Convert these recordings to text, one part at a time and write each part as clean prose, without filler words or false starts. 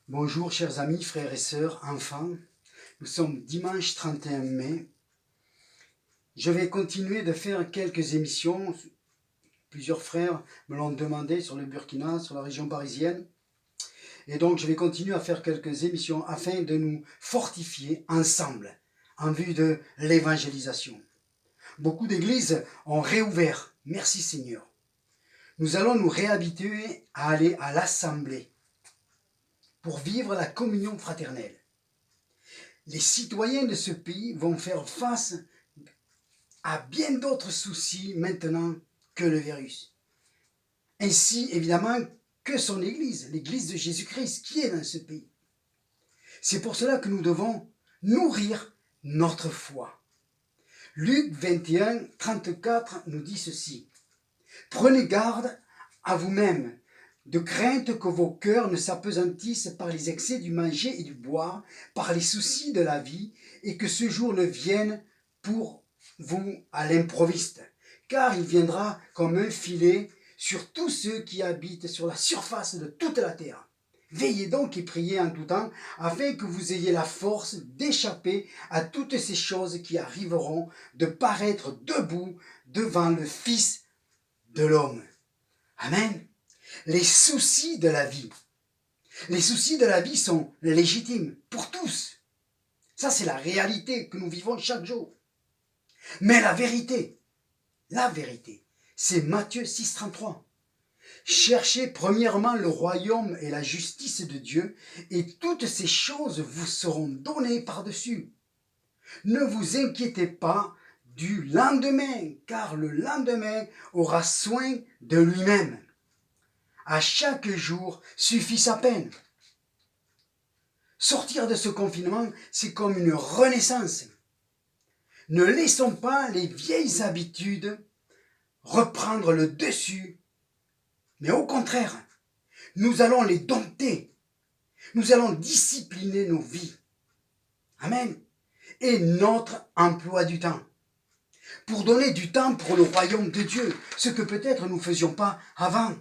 Bonjour chers amis, frères et sœurs, enfants. Nous sommes dimanche 31 mai. Je vais continuer de faire quelques émissions. Plusieurs frères me l'ont demandé sur le Burkina, sur la région parisienne. Et donc je vais continuer à faire quelques émissions afin de nous fortifier ensemble en vue de l'évangélisation. Beaucoup d'églises ont réouvert. Merci Seigneur. Nous allons nous réhabituer à aller à l'assemblée pour vivre la communion fraternelle. Les citoyens de ce pays vont faire face à bien d'autres soucis maintenant que le virus. Ainsi, évidemment, que son Église, l'Église de Jésus-Christ qui est dans ce pays. C'est pour cela que nous devons nourrir notre foi. Luc 21, 34 nous dit ceci. Prenez garde à vous-même, de crainte que vos cœurs ne s'apesantissent par les excès du manger et du boire, par les soucis de la vie, et que ce jour ne vienne pour vous à l'improviste, car il viendra comme un filet sur tous ceux qui habitent sur la surface de toute la terre. Veillez donc et priez en tout temps, afin que vous ayez la force d'échapper à toutes ces choses qui arriveront, de paraître debout devant le Fils de l'homme. Amen. Les soucis de la vie. Les soucis de la vie sont légitimes pour tous. Ça, c'est la réalité que nous vivons chaque jour. Mais la vérité, c'est Matthieu 6, 33. Cherchez premièrement le royaume et la justice de Dieu, et toutes ces choses vous seront données par-dessus. Ne vous inquiétez pas du lendemain, car le lendemain aura soin de lui-même. À chaque jour suffit sa peine. Sortir de ce confinement, c'est comme une renaissance. Ne laissons pas les vieilles habitudes reprendre le dessus, mais au contraire, nous allons les dompter. Nous allons discipliner nos vies. Amen. Et notre emploi du temps. Pour donner du temps pour le royaume de Dieu, ce que peut-être nous ne faisions pas avant.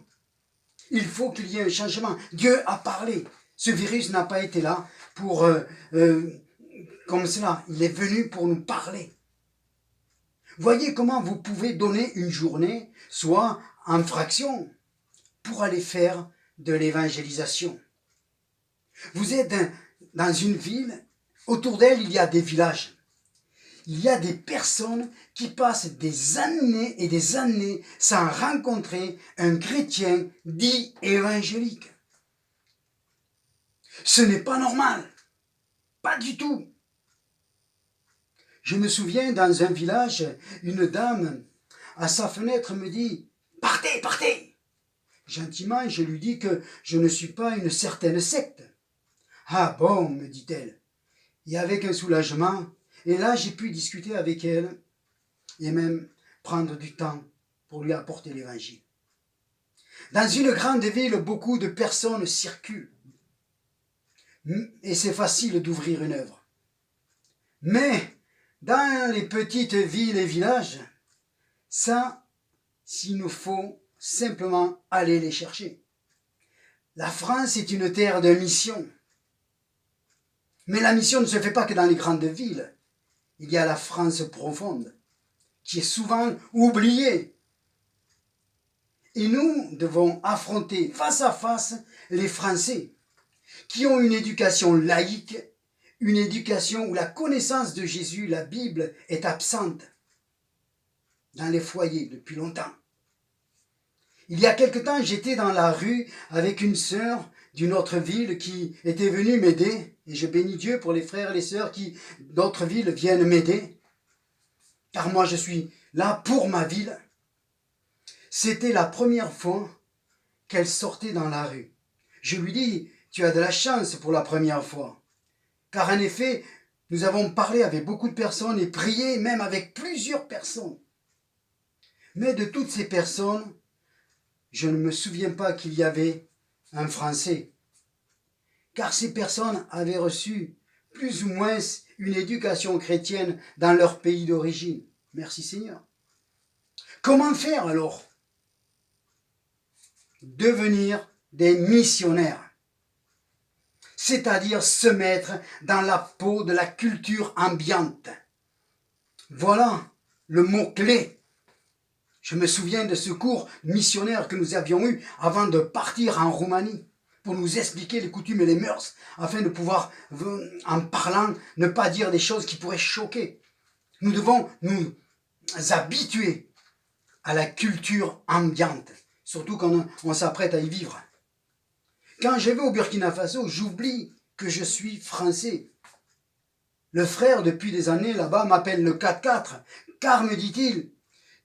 Il faut qu'il y ait un changement. Dieu a parlé. Ce virus n'a pas été là pour comme cela. Il est venu pour nous parler. Voyez comment vous pouvez donner une journée, soit en fractions, pour aller faire de l'évangélisation. Vous êtes dans une ville, autour d'elle il y a des villages. Il y a des personnes qui passent des années et des années sans rencontrer un chrétien dit évangélique. Ce n'est pas normal. Pas du tout. Je me souviens, dans un village, une dame, à sa fenêtre, me dit « Partez, partez !» Gentiment, je lui dis que je ne suis pas une certaine secte. « Ah bon !» me dit-elle. Et avec un soulagement, et là j'ai pu discuter avec elle, et même prendre du temps pour lui apporter l'évangile. Dans une grande ville, beaucoup de personnes circulent. Et c'est facile d'ouvrir une œuvre. Mais dans les petites villes et villages, ça, s'il nous faut simplement aller les chercher. La France est une terre de mission. Mais la mission ne se fait pas que dans les grandes villes. Il y a la France profonde, qui est souvent oubliée. Et nous devons affronter face à face les Français, qui ont une éducation laïque, une éducation où la connaissance de Jésus, la Bible, est absente dans les foyers depuis longtemps. Il y a quelque temps, j'étais dans la rue avec une sœur d'une autre ville qui était venue m'aider, et je bénis Dieu pour les frères et les sœurs qui d'autres villes viennent m'aider, car moi je suis là pour ma ville. C'était la première fois qu'elle sortait dans la rue. Je lui dis, tu as de la chance pour la première fois. Car en effet, nous avons parlé avec beaucoup de personnes et prié même avec plusieurs personnes. Mais de toutes ces personnes, je ne me souviens pas qu'il y avait un Français. Car ces personnes avaient reçu plus ou moins une éducation chrétienne dans leur pays d'origine. Merci Seigneur. Comment faire alors? Devenir des missionnaires. c'est-à-dire se mettre dans la peau de la culture ambiante. Voilà le mot-clé. Je me souviens de ce cours missionnaire que nous avions eu avant de partir en Roumanie pour nous expliquer les coutumes et les mœurs, afin de pouvoir, en parlant, ne pas dire des choses qui pourraient choquer. Nous devons nous habituer à la culture ambiante, surtout quand on s'apprête à y vivre. Quand je vais au Burkina Faso, j'oublie que je suis français. Le frère, depuis des années là-bas, m'appelle le 4-4, car, me dit-il,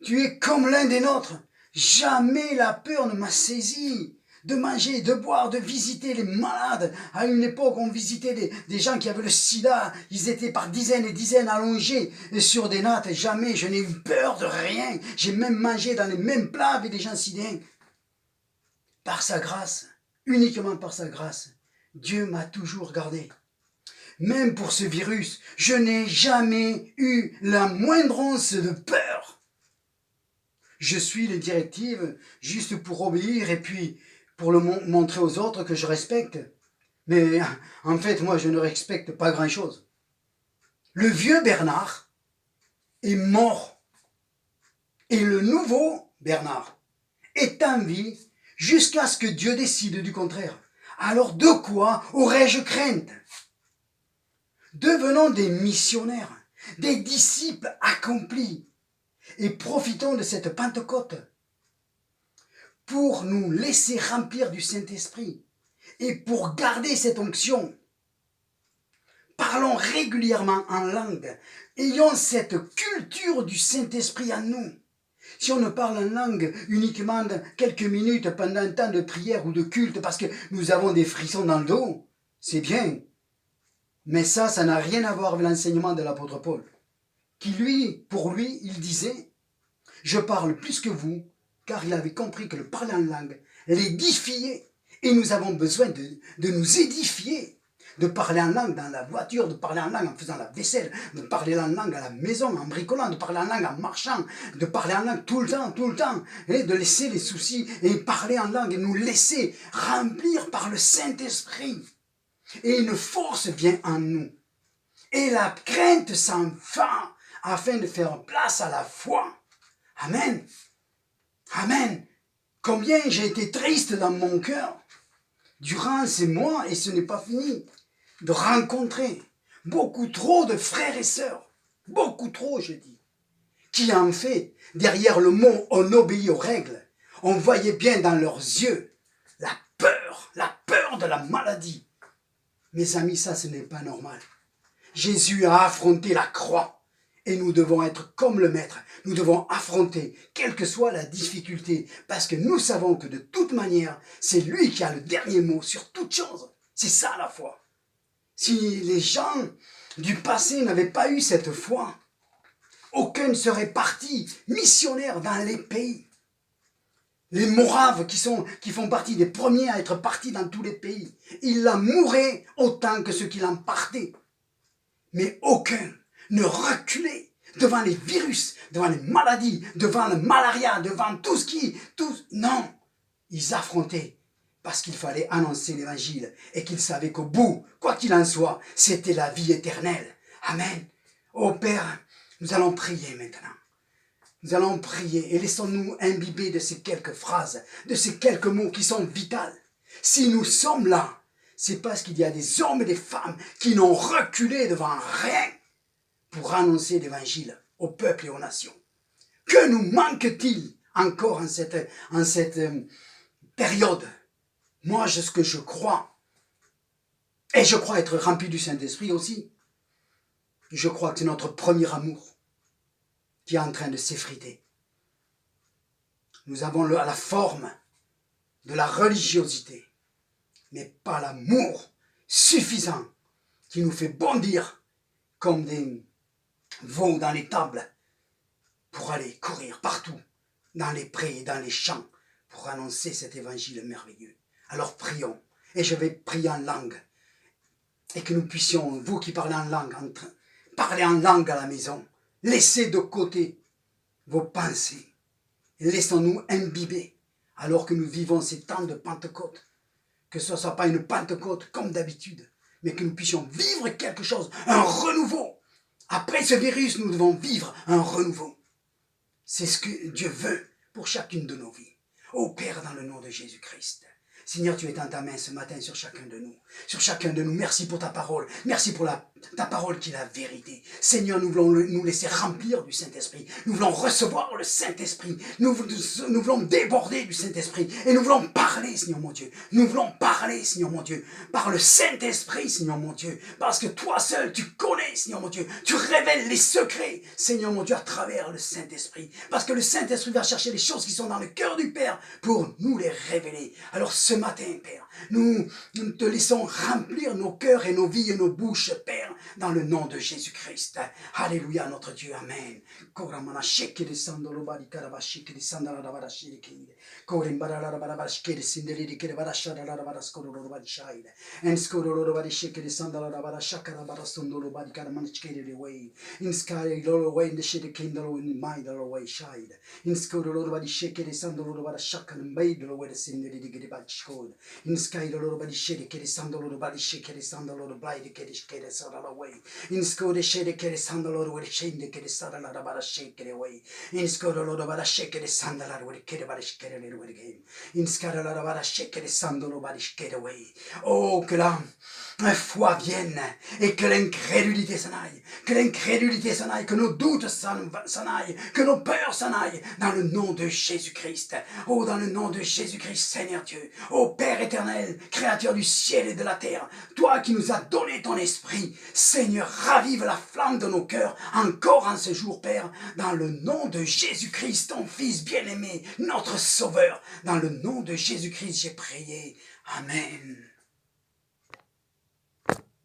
tu es comme l'un des nôtres. Jamais la peur ne m'a saisi de manger, de boire, de visiter les malades. À une époque, on visitait des gens qui avaient le sida. Ils étaient par dizaines et dizaines allongés sur des nattes. Jamais je n'ai eu peur de rien. J'ai même mangé dans les mêmes plats avec des gens sidéens. Par sa grâce, uniquement par sa grâce, Dieu m'a toujours gardé. Même pour ce virus, je n'ai jamais eu la moindre once de peur. Je suis les directives juste pour obéir et puis pour le montrer aux autres que je respecte. Mais en fait, moi, je ne respecte pas grand-chose. Le vieux Bernard est mort. Et le nouveau Bernard est en vie jusqu'à ce que Dieu décide du contraire. Alors de quoi aurais-je crainte? Devenons des missionnaires, des disciples accomplis, et profitons de cette Pentecôte pour nous laisser remplir du Saint-Esprit et pour garder cette onction. Parlons régulièrement en langue, ayons cette culture du Saint-Esprit en nous. Si on ne parle en langue uniquement de quelques minutes pendant un temps de prière ou de culte parce que nous avons des frissons dans le dos, c'est bien. Mais ça n'a rien à voir avec l'enseignement de l'apôtre Paul, qui pour lui, il disait « Je parle plus que vous », car il avait compris que le parler en langue l'édifiait. Et nous avons besoin de nous édifier, de parler en langue dans la voiture, de parler en langue en faisant la vaisselle, de parler en langue à la maison, en bricolant, de parler en langue en marchant, de parler en langue tout le temps, et de laisser les soucis et parler en langue et nous laisser remplir par le Saint-Esprit. Et une force vient en nous. Et la crainte s'en va afin de faire place à la foi. Amen. Amen. Combien j'ai été triste dans mon cœur durant ces mois, et ce n'est pas fini, de rencontrer beaucoup trop de frères et sœurs, beaucoup trop, je dis, qui en fait, derrière le mot « on obéit aux règles », on voyait bien dans leurs yeux la peur de la maladie. Mes amis, ça, ce n'est pas normal. Jésus a affronté la croix. Et nous devons être comme le Maître. Nous devons affronter, quelle que soit la difficulté. Parce que nous savons que de toute manière, c'est lui qui a le dernier mot sur toute chose. C'est ça la foi. Si les gens du passé n'avaient pas eu cette foi, aucun ne serait parti missionnaire dans les pays. Les Moraves qui font partie des premiers à être partis dans tous les pays, ils en mouraient autant que ceux qui l'en partaient. Mais aucun ne reculait devant les virus, devant les maladies, devant le malaria, devant tout non, ils affrontaient parce qu'il fallait annoncer l'évangile et qu'ils savaient qu'au bout, quoi qu'il en soit, c'était la vie éternelle. Amen. Ô Père, nous allons prier maintenant. Nous allons prier et laissons-nous imbiber de ces quelques phrases, de ces quelques mots qui sont vitaux. Si nous sommes là, c'est parce qu'il y a des hommes et des femmes qui n'ont reculé devant rien pour annoncer l'évangile au peuple et aux nations. Que nous manque-t-il encore en cette période? Moi, ce que je crois, et je crois être rempli du Saint-Esprit aussi, je crois que c'est notre premier amour qui est en train de s'effriter. Nous avons la forme de la religiosité, mais pas l'amour suffisant qui nous fait bondir comme des veaux dans les tables pour aller courir partout, dans les prés et dans les champs, pour annoncer cet évangile merveilleux. Alors prions, et je vais prier en langue, et que nous puissions, vous qui parlez en langue, parler en langue à la maison, laissez de côté vos pensées, et laissons-nous imbiber, alors que nous vivons ces temps de Pentecôte, que ce ne soit pas une Pentecôte comme d'habitude, mais que nous puissions vivre quelque chose, un renouveau. Après ce virus, nous devons vivre un renouveau. C'est ce que Dieu veut pour chacune de nos vies. Ô Père, dans le nom de Jésus-Christ, Seigneur, tu es dans ta main ce matin sur chacun de nous. Sur chacun de nous. Merci pour ta parole. Merci pour ta parole qui est la vérité. Seigneur, nous voulons nous laisser remplir du Saint-Esprit. Nous voulons recevoir le Saint-Esprit. Nous voulons déborder du Saint-Esprit. Et nous voulons parler, Seigneur mon Dieu. Nous voulons parler, Seigneur mon Dieu. Par le Saint-Esprit, Seigneur mon Dieu. Parce que toi seul, tu connais, Seigneur mon Dieu. Tu révèles les secrets, Seigneur mon Dieu, à travers le Saint-Esprit. Parce que le Saint-Esprit va chercher les choses qui sont dans le cœur du Père pour nous les révéler. Alors ce matin, Père, nous te laissons remplir nos cœurs et nos vies et nos bouches, Père, dans le nom de Jésus-Christ. Alléluia, notre Dieu, Amen. In sky the Lord body shade kere sando Lord body shake kere sando Lord blind kere kere sada away. In sky the shade kere sando Lord with shade kere sada la bara shake it away. In sky the Lord bara shake kere sando Lord with kere bara shake it away again. In sky the Lord bara shake kere sando Lord body shake away. Oh que la foi vienne et que l'incrédulité s'en aille, que nos doutes s'en aillent, que nos peurs s'en aillent, dans le nom de Jésus-Christ. Oh, dans le nom de Jésus-Christ, Seigneur Dieu. Oh, Père éternel, Créateur du ciel et de la terre, toi qui nous as donné ton esprit, Seigneur, ravive la flamme de nos cœurs, encore en ce jour, Père, dans le nom de Jésus-Christ, ton Fils bien-aimé, notre Sauveur. Dans le nom de Jésus-Christ, j'ai prié. Amen.